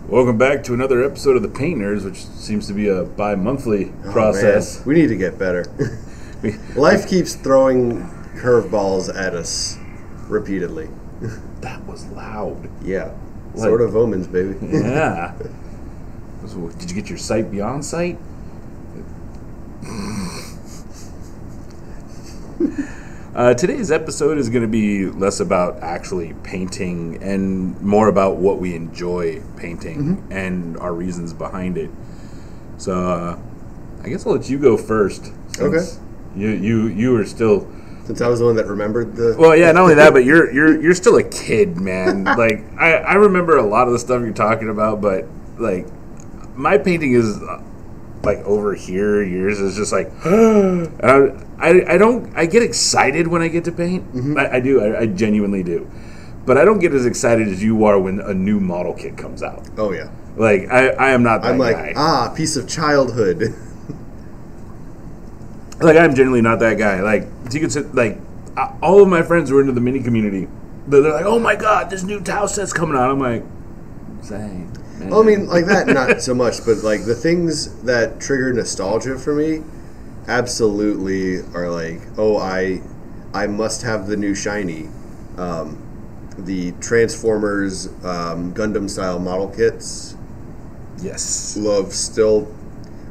Welcome back to another episode of the Paint Nerds, which seems to be a bi-monthly process. Man. We need to get better. Life keeps throwing curveballs at us repeatedly. That was loud. Yeah. Sort of omens, baby. Yeah. So, did you get your sight beyond sight? Today's episode is going to be less about actually painting and more about what we enjoy painting and our reasons behind it. So I guess I'll let you go first. Okay. You are still. Since I was the one that remembered the. Well, yeah, not only that, but you're still a kid, man. Like I remember a lot of the stuff you're talking about, but like my painting is like over here. Yours is just like. I get excited when I get to paint. Mm-hmm. I do. I genuinely do. But I don't get as excited as you are when a new model kit comes out. Oh, yeah. Like, I am not that guy. I'm like, piece of childhood. Like, I'm genuinely not that guy. Like, you could say, like, all of my friends who are into the mini community, they're like, oh my god, this new Tau set's coming out. I'm like, dang. Man. Well, I mean, like that, not so much, but like the things that trigger nostalgia for me absolutely are like, oh, I must have the new shiny. The Transformers Gundam style model kits. Yes. Love still.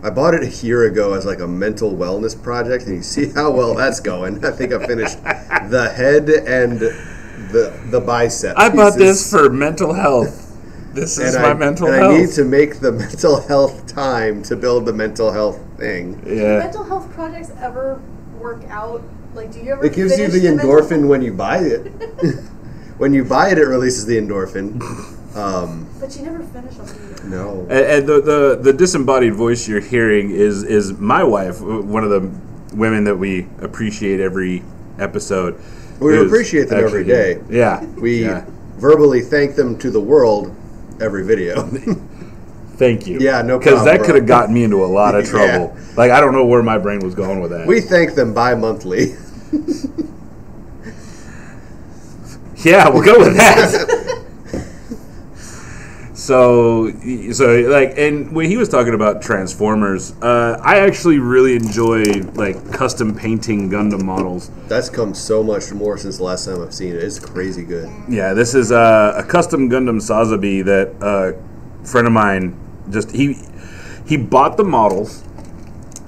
I bought it a year ago as like a mental wellness project, and you see how well that's going. I think I finished the head and the bicep. I bought this for mental health. This is my mental health. I need to make the mental health time to build the mental health thing. Yeah. Do mental health projects ever work out? Like, do you ever? It gives you the endorphin when you buy it. When you buy it, it releases the endorphin. But you never finish them either. No. And the disembodied voice you're hearing is my wife, one of the women that we appreciate every episode. We appreciate them every day. Yeah. We verbally thank them to the world every video. Thank you. Yeah, no problem. Because that could have gotten me into a lot of trouble. Yeah. Like, I don't know where my brain was going with that. We thank them bi-monthly. Yeah, we'll go with that. So like, and when he was talking about Transformers, I actually really enjoy like custom painting Gundam models. That's come so much more since the last time I've seen it. It's crazy good. Yeah, this is a custom Gundam Sazabi that a friend of mine just he bought the models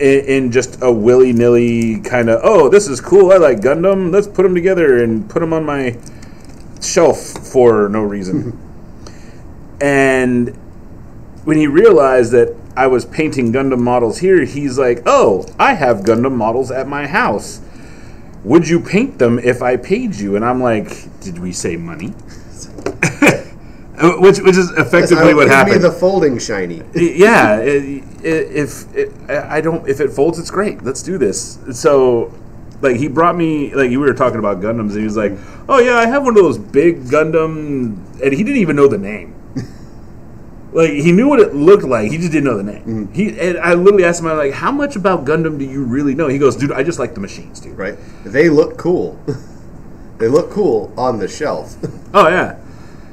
in just a willy-nilly kind of, oh, this is cool, I like Gundam, let's put them together and put them on my shelf for no reason. And when he realized that I was painting Gundam models here, he's like, oh, I have Gundam models at my house. Would you paint them if I paid you? And I'm like, did we say money? which is effectively what happened. Give me the folding shiny. Yeah, if it folds, it's great. Let's do this. So, like, he brought me, like, we were talking about Gundams, and he was like, oh yeah, I have one of those big Gundam, and he didn't even know the name. Like, he knew what it looked like, he just didn't know the name. And I literally asked him, I'm like, how much about Gundam do you really know? He goes, dude, I just like the machines, dude. Right. They look cool. They look cool on the shelf. Oh, yeah.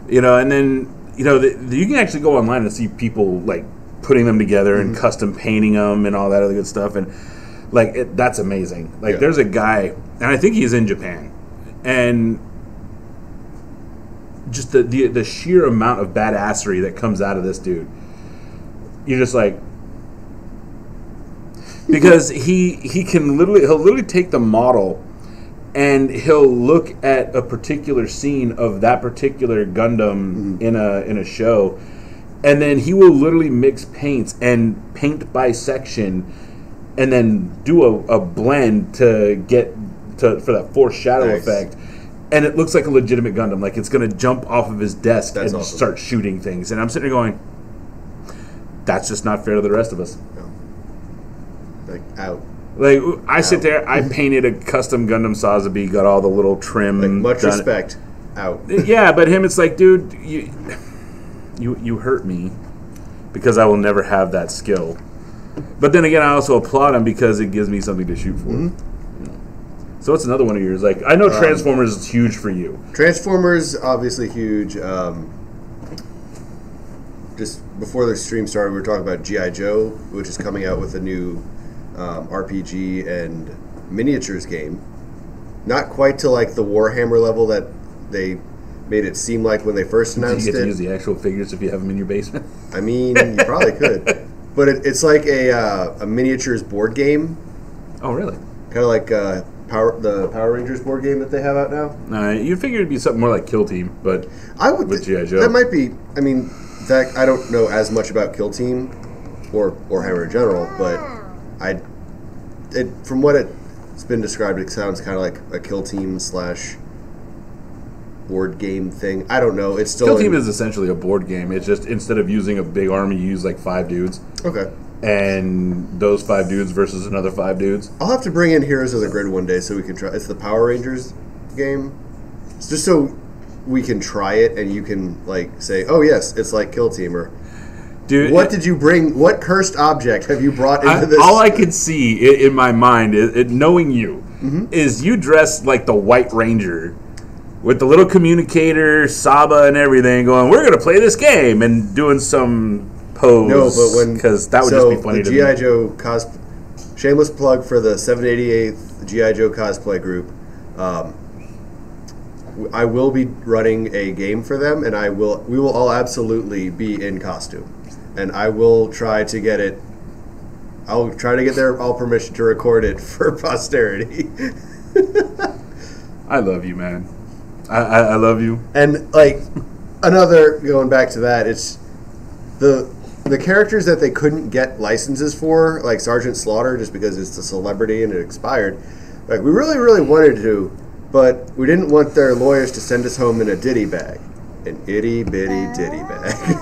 You know, and then, you know, you can actually go online and see people, like, putting them together and custom painting them and all that other good stuff. And, like, that's amazing. Like, there's a guy, and I think he's in Japan, and just the sheer amount of badassery that comes out of this dude, you're just like, because he'll literally take the model and he'll look at a particular scene of that particular Gundam in a show, and then he will literally mix paints and paint by section, and then do a blend for that forced shadow effect. And it looks like a legitimate Gundam. Like, it's going to jump off of his desk and start shooting things. And I'm sitting there going, that's just not fair to the rest of us. No. Like, out. Like, I sit there, I painted a custom Gundam Sazabi, got all the little trim. Like, much respect. Out. Yeah, but him, it's like, dude, you hurt me because I will never have that skill. But then again, I also applaud him because it gives me something to shoot for. Mm-hmm. So what's another one of yours? Like, I know Transformers is huge for you. Transformers, obviously huge. just before the stream started, we were talking about G.I. Joe, which is coming out with a new RPG and miniatures game. Not quite to like the Warhammer level that they made it seem like when they first announced it. Do you get to use the actual figures if you have them in your basement? I mean, you probably could. But it's like a miniatures board game. Oh, really? Kind of like the Power Rangers board game that they have out now. You'd figure it'd be something more like Kill Team, but with G.I. Joe. That might be, I mean, in fact, I don't know as much about Kill Team or Hammer in general, but from what it's been described, it sounds kind of like a Kill Team / board game thing. I don't know. It's still Kill Team is essentially a board game. It's just instead of using a big army, you use like 5 dudes. Okay. And those 5 dudes versus another 5 dudes. I'll have to bring in Heroes of the Grid one day so we can try. It's the Power Rangers game. It's just so we can try it and you can like say, "Oh yes, it's like Kill Team." Or, dude, what did you bring? What cursed object have you brought into this? All I could see in my mind, knowing you, is you dressed like the White Ranger. With the little communicator, Saba, and everything, going, we're going to play this game, and doing some pose. No, but because that would just be funny to me. G.I. Joe cosplay. Shameless plug for the 788th G.I. Joe cosplay group. I will be running a game for them, and we will all absolutely be in costume, and I will try to get it. I'll try to get their all permission to record it for posterity. I love you, man. I love you. And like another going back to that, it's the characters that they couldn't get licenses for, like Sergeant Slaughter, just because it's a celebrity and it expired. Like we really, really wanted to, but we didn't want their lawyers to send us home in a ditty bag, an itty bitty ditty bag.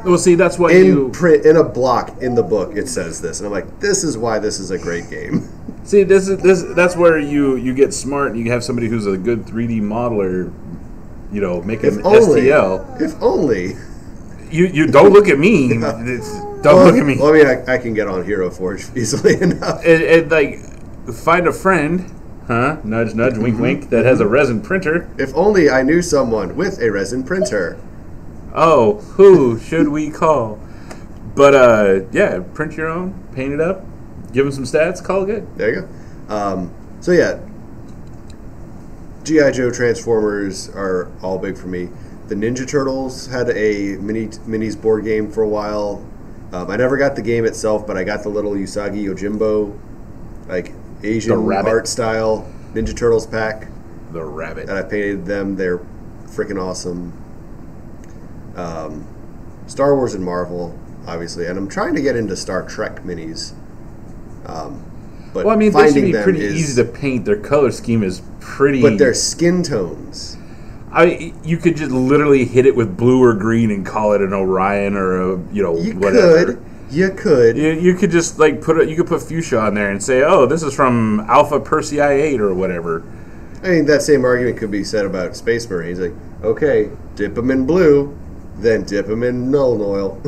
Well, see, that's why print in a block in the book it says this, and I'm like, this is why this is a great game. See, that's where you get smart and you have somebody who's a good 3D modeler, make an STL. If only. You don't look at me. Don't look at me. Well, I mean, I can get on Hero Forge easily enough. And like, find a friend, nudge, nudge, wink, wink, that has a resin printer. If only I knew someone with a resin printer. Oh, who should we call? But, yeah, print your own, paint it up. Give them some stats, call it good. There you go. So yeah, G.I. Joe Transformers are all big for me. The Ninja Turtles had a minis board game for a while. I never got the game itself, but I got the little Usagi Yojimbo, like Asian art style Ninja Turtles pack. The rabbit. And I painted them. They're freaking awesome. Star Wars and Marvel, obviously, and I'm trying to get into Star Trek minis. But well, I mean, they should be pretty easy to paint. Their color scheme is pretty. But their skin tones. You could just literally hit it with blue or green and call it an Orion or whatever. You could. You could just like put fuchsia on there and say, oh, this is from Alpha Persei 8 or whatever. I mean, that same argument could be said about Space Marines. Like, okay, dip them in blue, then dip them in Null oil.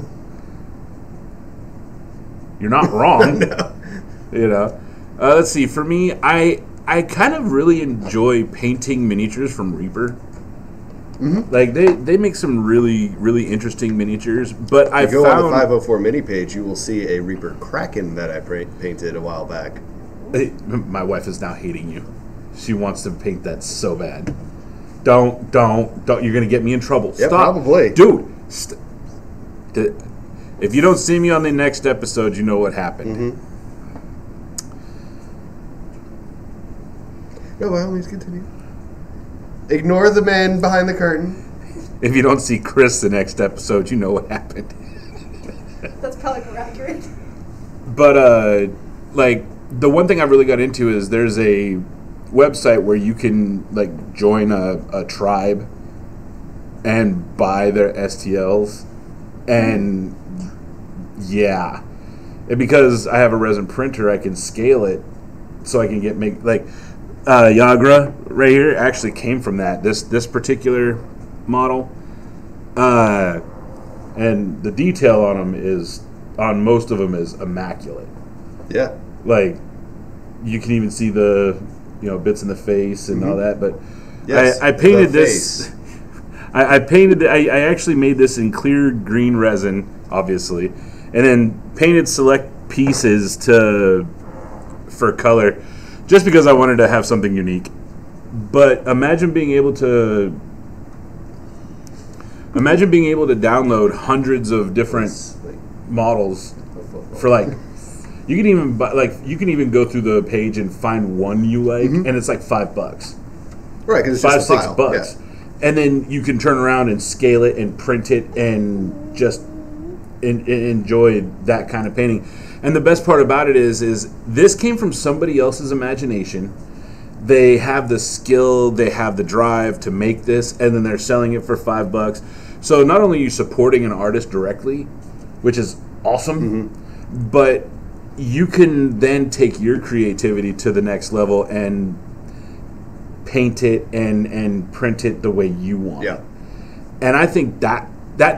You're not wrong. No. Let's see. For me, I kind of really enjoy painting miniatures from Reaper. Mm-hmm. Like they make some really, really interesting miniatures. But I go on the 504 mini page, you will see a Reaper Kraken that I painted a while back. My wife is now hating you. She wants to paint that so bad. Don't. You're going to get me in trouble. Yeah, Stop. Probably. Dude. If you don't see me on the next episode, you know what happened. Mm-hmm. No, by all means, continue. Ignore the man behind the curtain. If you don't see Chris the next episode, you know what happened. That's probably more accurate. But, like, the one thing I really got into is there's a website where you can, like, join a tribe and buy their STLs. And, yeah. And because I have a resin printer, I can scale it so I can Yagra right here actually came from that. This particular model. And the detail on most of them is immaculate. Yeah. Like, you can even see the, bits in the face and all that. But yes, I painted this. I painted. I actually made this in clear green resin, obviously, and then painted select pieces for color, just because I wanted to have something unique. But imagine being able to download hundreds of different models for like. You can even go through the page and find one you like, and it's like $5. Right, because it's just a file. $5-6, Yeah. and then you can turn around and scale it and print it and just enjoy that kind of painting. And the best part about it is this came from somebody else's imagination. They have the skill, they have the drive to make this, and then they're selling it for $5. So not only are you supporting an artist directly, which is awesome, but you can then take your creativity to the next level and paint it and print it the way you want. Yeah. And I think that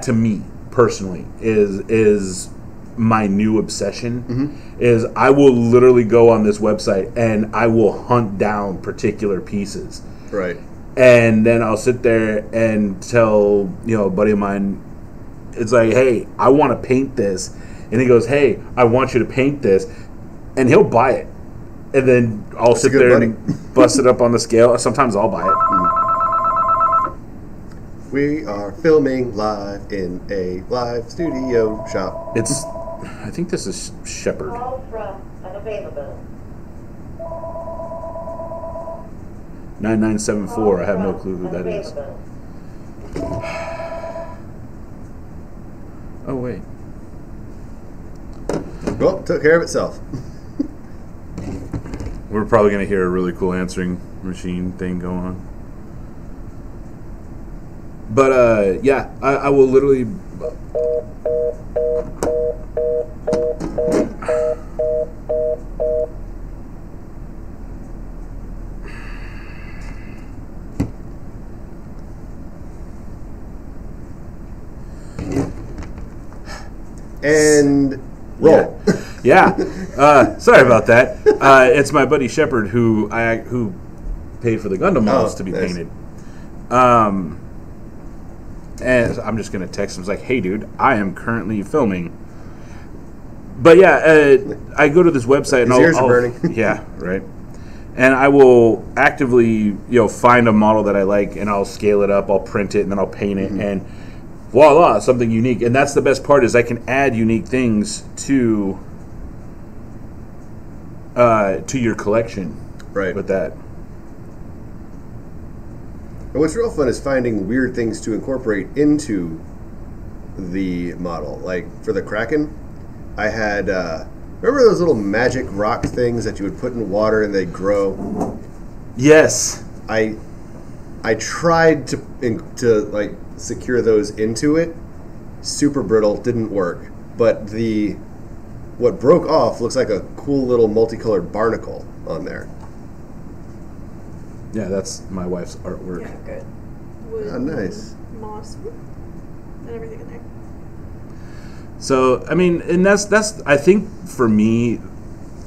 to me personally is my new obsession. Is I will literally go on this website and I will hunt down particular pieces. Right. And then I'll sit there and tell, a buddy of mine, it's like, hey, I want to paint this. And he goes, hey, I want you to paint this. And he'll buy it. And then I'll sit there and bust it up on the scale. Sometimes I'll buy it. We are filming live in a live studio shop. I think this is Shepard. Call from unavailable. 9974. I have no clue who that is. Oh, wait. Well, took care of itself. We're probably going to hear a really cool answering machine thing go on. But, yeah, I will literally... And roll. Yeah. Sorry about that. It's my buddy Shepard who paid for the Gundam models to be painted. And I'm just gonna text him. It's like, hey, dude, I am currently filming. But yeah, I go to this website and His ears are burning. Yeah, right. And I will actively, find a model that I like, and I'll scale it up. I'll print it, and then I'll paint it, and voila, something unique. And that's the best part, is I can add unique things to your collection, Right. with that. And what's real fun is finding weird things to incorporate into the model. Like for the Kraken, I had remember those little magic rock things that you would put in water and they grow. Yes. I tried to like secure those into it. Super brittle, didn't work. But what broke off looks like a cool little multicolored barnacle on there. Yeah, that's my wife's artwork. Yeah, good. Wood, Oh, nice. moss, and everything in there. So, I mean, and that's I think for me,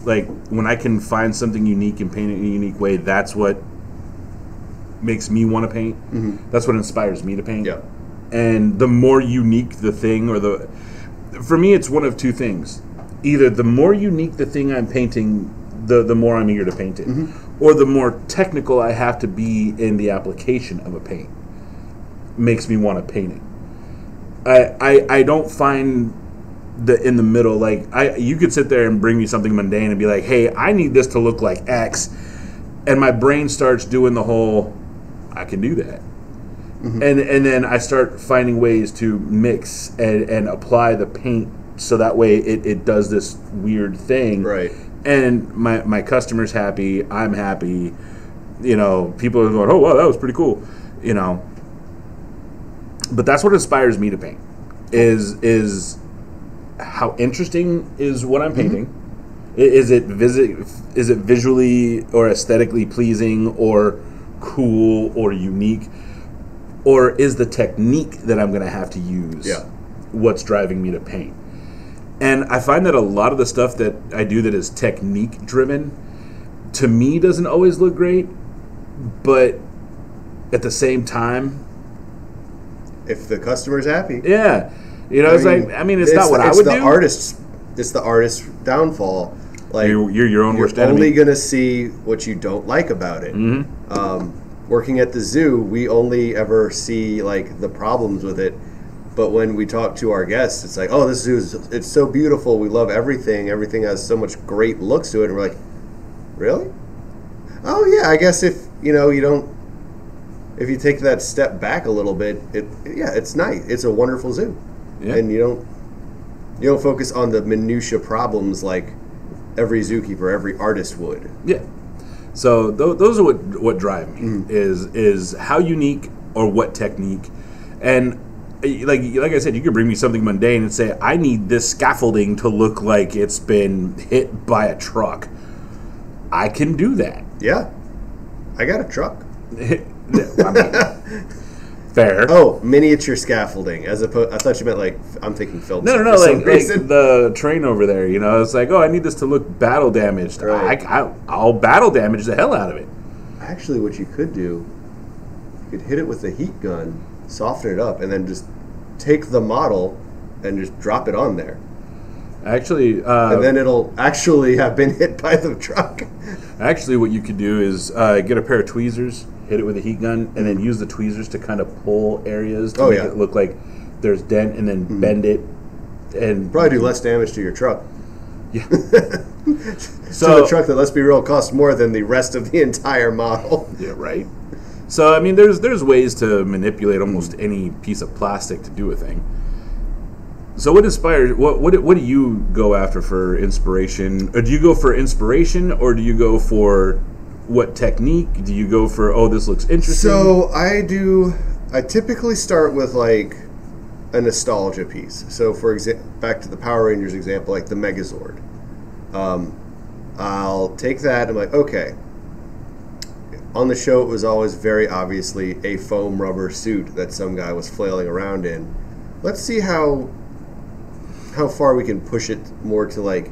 like, when I can find something unique and paint it in a unique way, that's what makes me want to paint. That's what inspires me to paint. Yeah. And the more unique the thing, for me, it's one of two things. Either the more unique the thing I'm painting, the more I'm eager to paint it. Or the more technical I have to be in the application of a paint makes me want to paint it. I don't find in the middle, like, you could sit there and bring me something mundane and be like, hey, I need this to look like X, and my brain starts doing the whole, I can do that. And then I start finding ways to mix and apply the paint so that way it does this weird thing. Right. And my customer's happy, I'm happy, people are going, oh, wow, that was pretty cool, But that's what inspires me to paint, is how interesting is what I'm painting. Is it visually or aesthetically pleasing or cool or unique? Or is the technique that I'm going to have to use what's driving me to paint? And I find that a lot of the stuff that I do that is technique driven, to me, doesn't always look great. But at the same time, if the customer's happy. Yeah, you know, it's not what I it's would the do. It's the artist's downfall. Like You're your own worst You're enemy. only gonna see what you don't like about it. Working at the zoo, we only ever see like the problems with it. But when we talk to our guests, it's like, oh, this zoo it's so beautiful. We love everything. Everything has so much great looks to it. And we're like, really? Oh yeah, I guess if if you take that step back a little bit, it's nice. It's a wonderful zoo, and you don't focus on the minutia problems like every zookeeper, every artist would. Yeah. So those are what drive me is how unique or what technique, and like I said, you could bring me something mundane and say I need this scaffolding to look like it's been hit by a truck. I can do that. Yeah, I got a truck. I mean, fair. Oh, miniature scaffolding, as opposed. I thought you meant like I'm thinking film. No, like the train over there. You know, it's like, oh, I need this to look battle damaged. Right. I'll battle damage the hell out of it. Actually, what you could do, you could hit it with a heat gun, soften it up, and then just take the model and just drop it on there. Actually, and then it'll actually have been hit by the truck. Actually, what you could do is get a pair of tweezers, hit it with a heat gun, and then use the tweezers to kind of pull areas to make it look like there's dent, and then bend it, and probably do less damage to your truck. Yeah. So the truck that, let's be real, costs more than the rest of the entire model. Yeah, right. So I mean, there's ways to manipulate almost any piece of plastic to do a thing. So what inspires? What do you go after for inspiration? Or do you go for inspiration, or do you go for what technique? Do you go for, oh, this looks interesting? So I typically start with like a nostalgia piece. So for example, back to the Power Rangers example, like the Megazord. I'll take that and I'm like, okay. On the show, it was always very obviously a foam rubber suit that some guy was flailing around in. Let's see how far we can push it more to like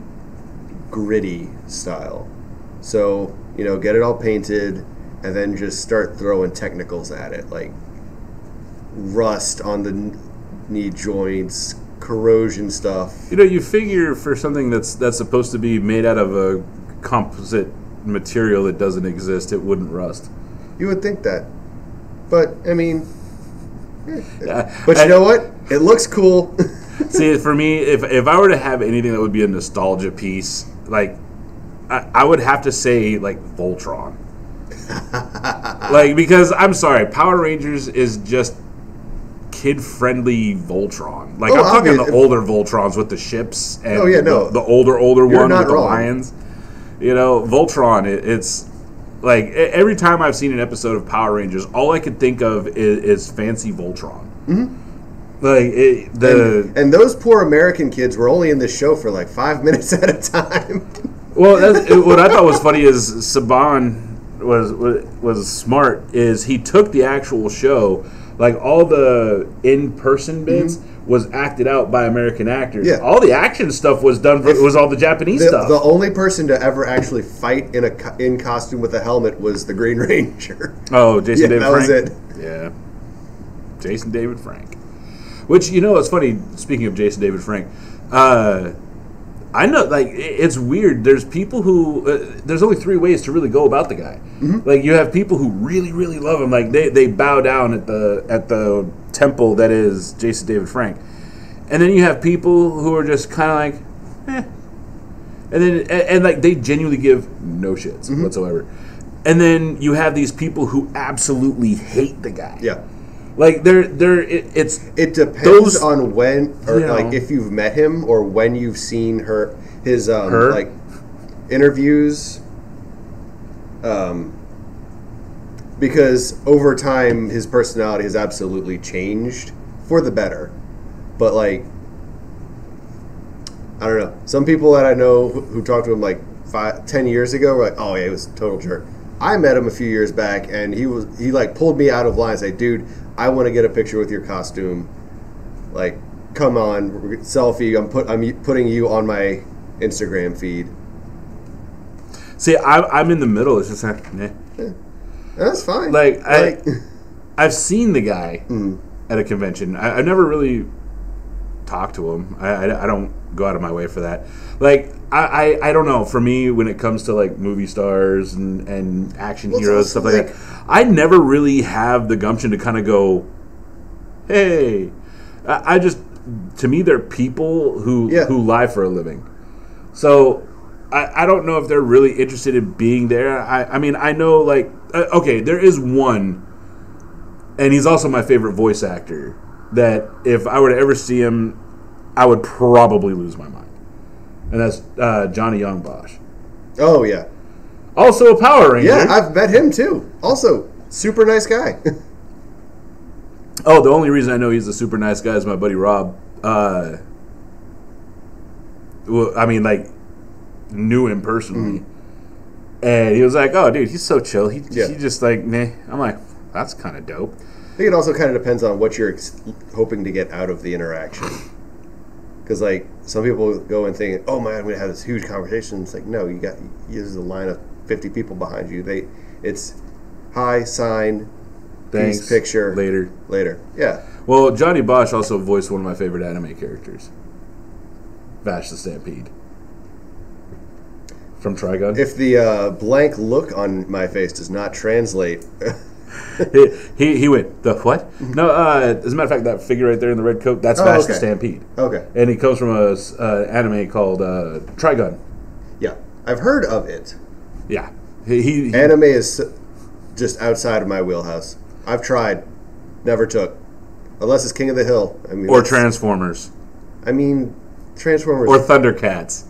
gritty style. So, get it all painted and then just start throwing technicals at it, like rust on the knee joints, corrosion stuff. You figure for something that's supposed to be made out of a composite material that doesn't exist, it wouldn't rust. You would think that. But, I mean... But you know what? It looks cool. See, for me, if I were to have anything that would be a nostalgia piece, like, I would have to say, like, Voltron. Like, because, I'm sorry, Power Rangers is just kid-friendly Voltron. Like, I'm talking the older Voltrons with the ships and the older one with the lions. Voltron, it's like every time I've seen an episode of Power Rangers, all I could think of is fancy Voltron. Like and those poor American kids were only in this show for like 5 minutes at a time. Well, what I thought was funny is Saban was smart. Is he took the actual show, like all the in-person bits was acted out by American actors. Yeah. All the action stuff was done. Was all the Japanese stuff. The only person to ever actually fight in costume with a helmet was the Green Ranger. Oh, Jason David Frank. That was it. Yeah, Jason David Frank. Which it's funny. Speaking of Jason David Frank, I know, like, it's weird. There's people who there's only 3 ways to really go about the guy. Like, you have people who really, really love him. Like, they bow down at the temple that is Jason David Frank, and then you have people who are just kind of like, and then like they genuinely give no shits whatsoever. And then you have these people who absolutely hate the guy. Yeah. Like it depends on when, or like if you've met him or when you've seen his like interviews, because over time his personality has absolutely changed for the better. But like, I don't know, some people that I know who talked to him like 10 years ago were like, oh yeah, he was a total jerk. I met him a few years back, and he like pulled me out of line and said, dude, I want to get a picture with your costume. Like, come on, selfie. I'm putting you on my Instagram feed. See, I'm in the middle. It's just like, That's fine. Like I've seen the guy, at a convention. I never really talked to him. I don't go out of my way for that. Like, I don't know. For me, when it comes to like movie stars and action heroes, stuff like that, I never really have the gumption to kind of go, hey. I just, to me, they're people who lie for a living. So I don't know if they're really interested in being there. I mean, I know, like, okay, there is one, and he's also my favorite voice actor, that if I were to ever see him, I would probably lose my mind. And that's Johnny Young Bosch. Oh, yeah. Also a Power Ranger. Yeah, I've met him, too. Also, super nice guy. Oh, the only reason I know he's a super nice guy is my buddy Rob. Well, I mean, like, knew him personally. And he was like, oh, dude, he's so chill. He just like, meh. I'm like, that's kind of dope. I think it also kind of depends on what you're hoping to get out of the interaction. Because, like, some people go and think, oh, man, I'm going to have this huge conversation. It's like, no, there's a line of 50 people behind you. It's hi, sign, thanks, peace, picture. Later. Yeah. Well, Johnny Bosch also voiced one of my favorite anime characters, Vash the Stampede. From Trigun. If the blank look on my face does not translate... he went, the what? No, as a matter of fact, that figure right there in the red coat, that's Vash the Stampede. Okay. And he comes from an anime called Trigun. Yeah. I've heard of it. Yeah. Anime is just outside of my wheelhouse. I've tried. Never took. Unless it's King of the Hill. I mean, or Transformers. I mean, Transformers. Or Thundercats.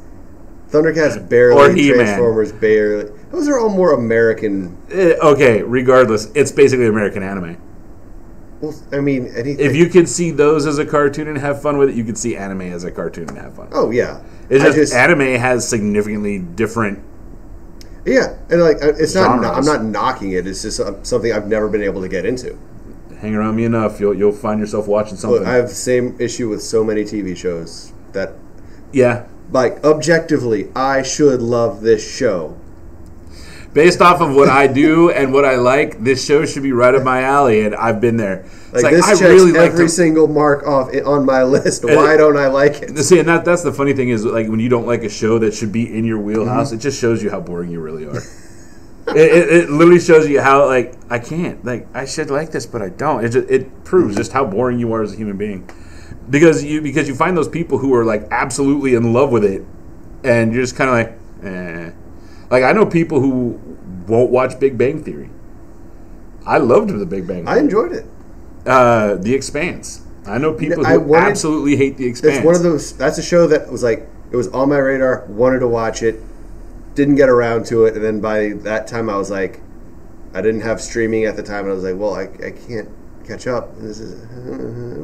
Thundercats barely. Or He-Man. Transformers barely. Those are all more American. Okay, regardless, it's basically American anime. Well, I mean, anything. If you can see those as a cartoon and have fun with it, you can see anime as a cartoon and have fun. Oh, yeah. It's just anime has significantly different. Yeah, and like it's genres. not. I'm not knocking it. It's just something I've never been able to get into. Hang around me enough, you'll find yourself watching something. Look, I have the same issue with so many TV shows that. Yeah. Like, objectively, I should love this show. Based off of what I do and what I like, this show should be right up my alley, and I've been there. Like this checks every single mark off on my list. Why don't I like it? See, and that's the funny thing is, like, when you don't like a show that should be in your wheelhouse, it just shows you how boring you really are. it literally shows you how, like, I can't. Like, I should like this, but I don't. It proves just how boring you are as a human being. Because you find those people who are, like, absolutely in love with it, and you're just kind of like, eh. Like, I know people who won't watch Big Bang Theory. I loved the Big Bang Theory. I enjoyed it. The Expanse. I know people who absolutely hate The Expanse. It's one of those. That's a show that was like, it was on my radar, wanted to watch it, didn't get around to it, and then by that time I was like, I didn't have streaming at the time, and I was like, well, I can't catch up. This is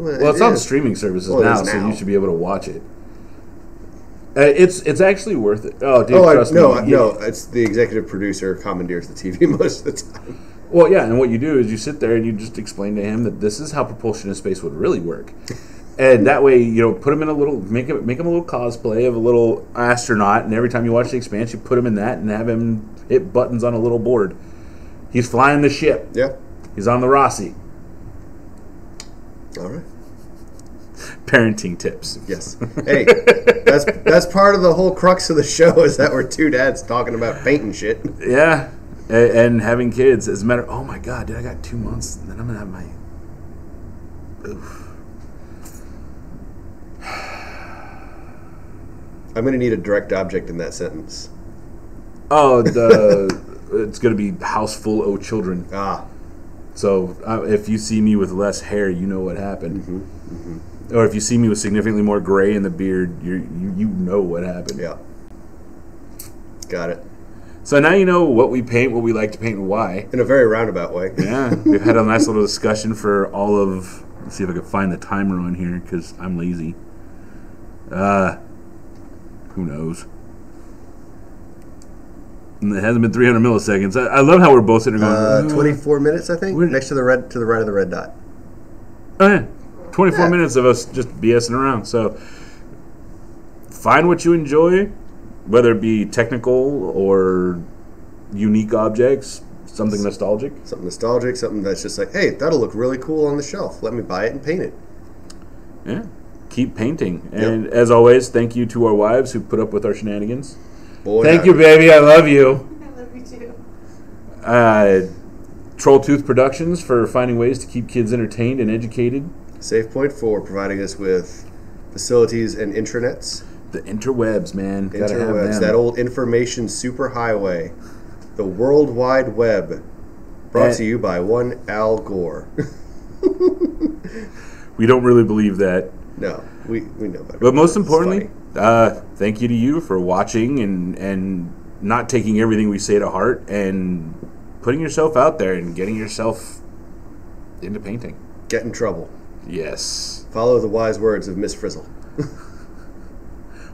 well, it's on streaming services now, so you should be able to watch it. It's actually worth it. Oh, dude, trust me. No, it's the executive producer commandeers the TV most of the time. Well, yeah, and what you do is you sit there and you just explain to him that this is how propulsion in space would really work. And that way, put him in a little, make him a little cosplay of a little astronaut, and every time you watch The Expanse, you put him in that and have him hit buttons on a little board. He's flying the ship. Yeah. He's on the Rossi. All right. Parenting tips. Yes. Hey, that's part of the whole crux of the show is that we're two dads talking about painting shit. Yeah. And having kids. As a matter, oh my God, dude, I got 2 months, and then I'm gonna have my. Oof. I'm going to need a direct object in that sentence. Oh, it's going to be house full of children. Ah. So if you see me with less hair, you know what happened. Mm-hmm. Mm-hmm. Or if you see me with significantly more gray in the beard, you know what happened. Yeah. Got it. So now you know what we paint, what we like to paint, and why. In a very roundabout way. Yeah. We've had a nice little discussion for all of... Let's see if I can find the timer on here, because I'm lazy. Who knows? And it hasn't been 300 milliseconds. I love how we're both sitting there going... 24 minutes, I think, next to the right of the red dot. Oh, yeah. 24 minutes of us just BSing around. So find what you enjoy, whether it be technical or unique objects. Something nostalgic? Something nostalgic, something that's just like, hey, that'll look really cool on the shelf. Let me buy it and paint it. Yeah. Keep painting. And as always, thank you to our wives who put up with our shenanigans. Boy, Thank you, baby. I love you. I love you too. Troll Tooth Productions for finding ways to keep kids entertained and educated. SafePoint for providing us with facilities and intranets. The interwebs, man. Gotta have Interwebs, them. that old information superhighway. The World Wide Web. Brought to you by one Al Gore. We don't really believe that. No, we know better. But most It's importantly, funny. thank you to you for watching and not taking everything we say to heart and putting yourself out there and getting yourself into painting. Get in trouble. Yes. Follow the wise words of Miss Frizzle.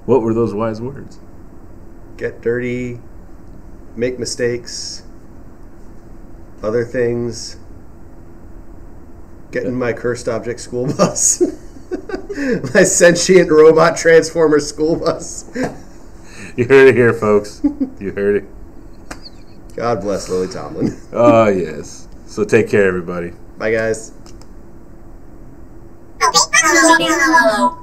What were those wise words? Get dirty, make mistakes, other things. Get in my cursed object school bus. My sentient robot transformer school bus. You heard it here, folks. You heard it. God bless Lily Tomlin. Oh, yes. So take care, everybody. Bye, guys. Hello.